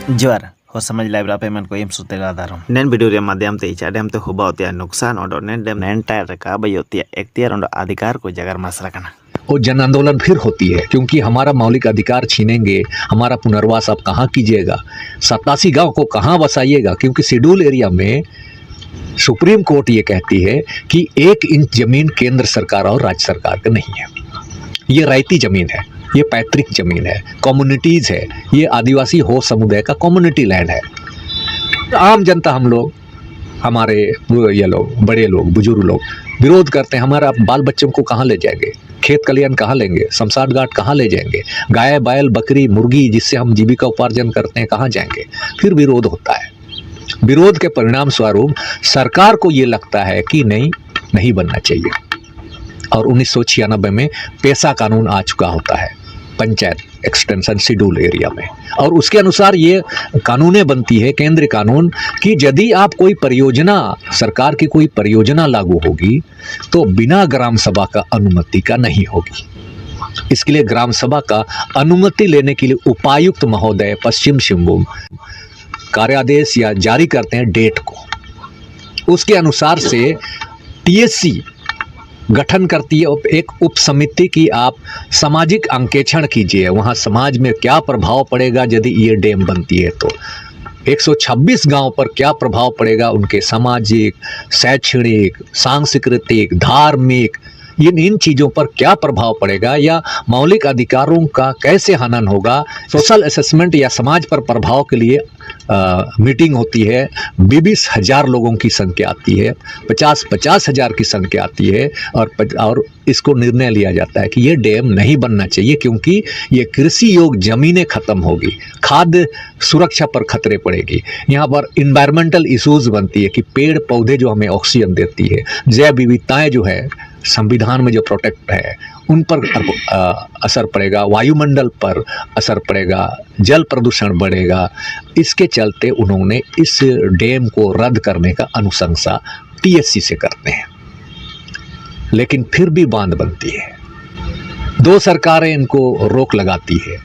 जोर हो समझ लाइव पेमेंट को एम सुते आधार नेन वीडियो रे माध्यम ते इचाडेम ते हुबा होतिया नुकसान और नेन डेम नेन टायर का बयोतिया एक्तियार और अधिकार को जगर मसला कना वो जन आंदोलन फिर होती है, क्योंकि हमारा मौलिक अधिकार छीनेंगे, हमारा पुनर्वास आप कहाँ कीजिएगा, 87 गांव को कहाँ बसाइएगा, क्योंकि शेड्यूल एरिया में सुप्रीम कोर्ट ये कहती है कि 1 इंच जमीन केंद्र सरकार और राज्य सरकार का नहीं है। ये रायती जमीन है, ये पैतृक जमीन है, कम्युनिटीज़ है, ये आदिवासी हो समुदाय का कम्युनिटी लैंड है। आम जनता हम लोग, हमारे ये लोग, बड़े लोग, बुजुर्ग लोग विरोध करते हैं। हमारा बाल बच्चों को कहाँ ले जाएंगे, खेत खलियान कहाँ लेंगे, शमशान घाट कहाँ ले जाएंगे, गाय बैल बकरी मुर्गी जिससे हम जीविका उपार्जन करते हैं कहाँ जाएंगे। फिर विरोध होता है। विरोध के परिणाम स्वरूप सरकार को ये लगता है कि नहीं बनना चाहिए, और 1996 में पेशा कानून आ चुका होता है पंचायत एक्सटेंशन शेड्यूल एरिया में, और उसके अनुसार ये कानूनें बनती है, केंद्रीय कानून, कि यदि आप कोई परियोजना, सरकार की कोई परियोजना लागू होगी तो बिना ग्राम सभा का अनुमति का नहीं होगी। इसके लिए ग्राम सभा का अनुमति लेने के लिए उपायुक्त महोदय पश्चिम सिंहभूम कार्यादेश या जारी करते हैं डेट को। उसके अनुसार से टीएससी गठन करती है एक उप समिति की। आप सामाजिक अंकेक्षण कीजिए, वहाँ समाज में क्या प्रभाव पड़ेगा यदि ये डैम बनती है तो 126 गांव पर क्या प्रभाव पड़ेगा, उनके सामाजिक, शैक्षणिक, सांस्कृतिक, धार्मिक, इन चीज़ों पर क्या प्रभाव पड़ेगा, या मौलिक अधिकारों का कैसे हनन होगा। सोशल असेसमेंट या समाज पर प्रभाव के लिए मीटिंग होती है। 20,000 लोगों की संख्या आती है, 50 हज़ार की संख्या आती है, और इसको निर्णय लिया जाता है कि ये डैम नहीं बनना चाहिए, क्योंकि ये कृषि योग्य ज़मीनें ख़त्म होगी, खाद्य सुरक्षा पर खतरे पड़ेगी। यहाँ पर इन्वायरमेंटल इश्यूज़ बनती है कि पेड़ पौधे जो हमें ऑक्सीजन देती है, जैव विविधताएँ जो है संविधान में जो प्रोटेक्ट है, उन पर असर पड़ेगा, वायुमंडल पर असर पड़ेगा, जल प्रदूषण बढ़ेगा। इसके चलते उन्होंने इस डैम को रद्द करने का अनुशंसा टीएससी से करते हैं, लेकिन फिर भी बांध बनती है। 2 सरकारें इनको रोक लगाती है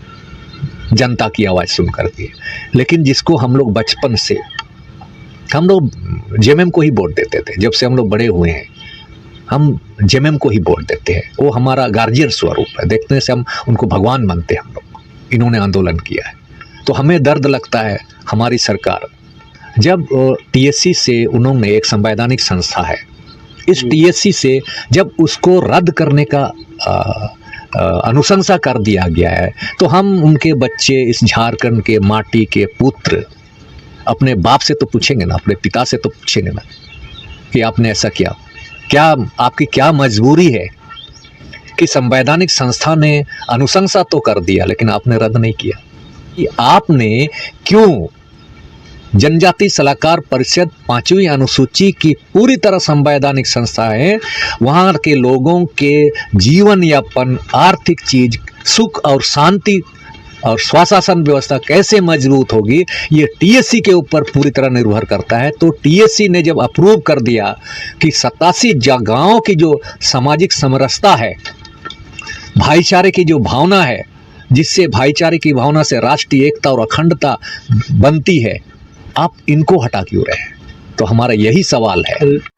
जनता की आवाज़ सुन करके, लेकिन जिसको हम लोग बचपन से, हम लोग जेएमएम को ही वोट देते थे। जब से हम लोग बड़े हुए हैं हम जेएमएम को ही वोट देते हैं, वो हमारा गार्जियन स्वरूप है, देखने से हम उनको भगवान मानते हैं। हम लोग, इन्होंने आंदोलन किया है तो हमें दर्द लगता है। हमारी सरकार जब टीएससी से, उन्होंने एक संवैधानिक संस्था है, इस टीएससी से जब उसको रद्द करने का अनुशंसा कर दिया गया है, तो हम उनके बच्चे, इस झारखंड के माटी के पुत्र, अपने बाप से तो पूछेंगे ना, अपने पिता से तो पूछेंगे ना कि आपने ऐसा किया, क्या आपकी क्या मजबूरी है कि संवैधानिक संस्था ने अनुशंसा तो कर दिया लेकिन आपने रद्द नहीं किया। कि आपने क्यों जनजाति सलाहकार परिषद 5वीं अनुसूची की पूरी तरह संवैधानिक संस्था है, वहाँ के लोगों के जीवन यापन, आर्थिक चीज, सुख और शांति और स्वशासन व्यवस्था कैसे मजबूत होगी, ये टीएससी के ऊपर पूरी तरह निर्भर करता है। तो टीएससी ने जब अप्रूव कर दिया कि 87 गाँवों की जो सामाजिक समरसता है, भाईचारे की जो भावना है, जिससे भाईचारे की भावना से राष्ट्रीय एकता और अखंडता बनती है, आप इनको हटा क्यों रहे हैं? तो हमारा यही सवाल है।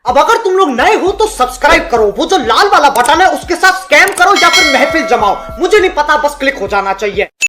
अब अगर तुम लोग नए हो तो सब्सक्राइब करो, वो जो लाल वाला बटन है उसके साथ स्कैम करो या फिर महफिल जमाओ, मुझे नहीं पता, बस क्लिक हो जाना चाहिए।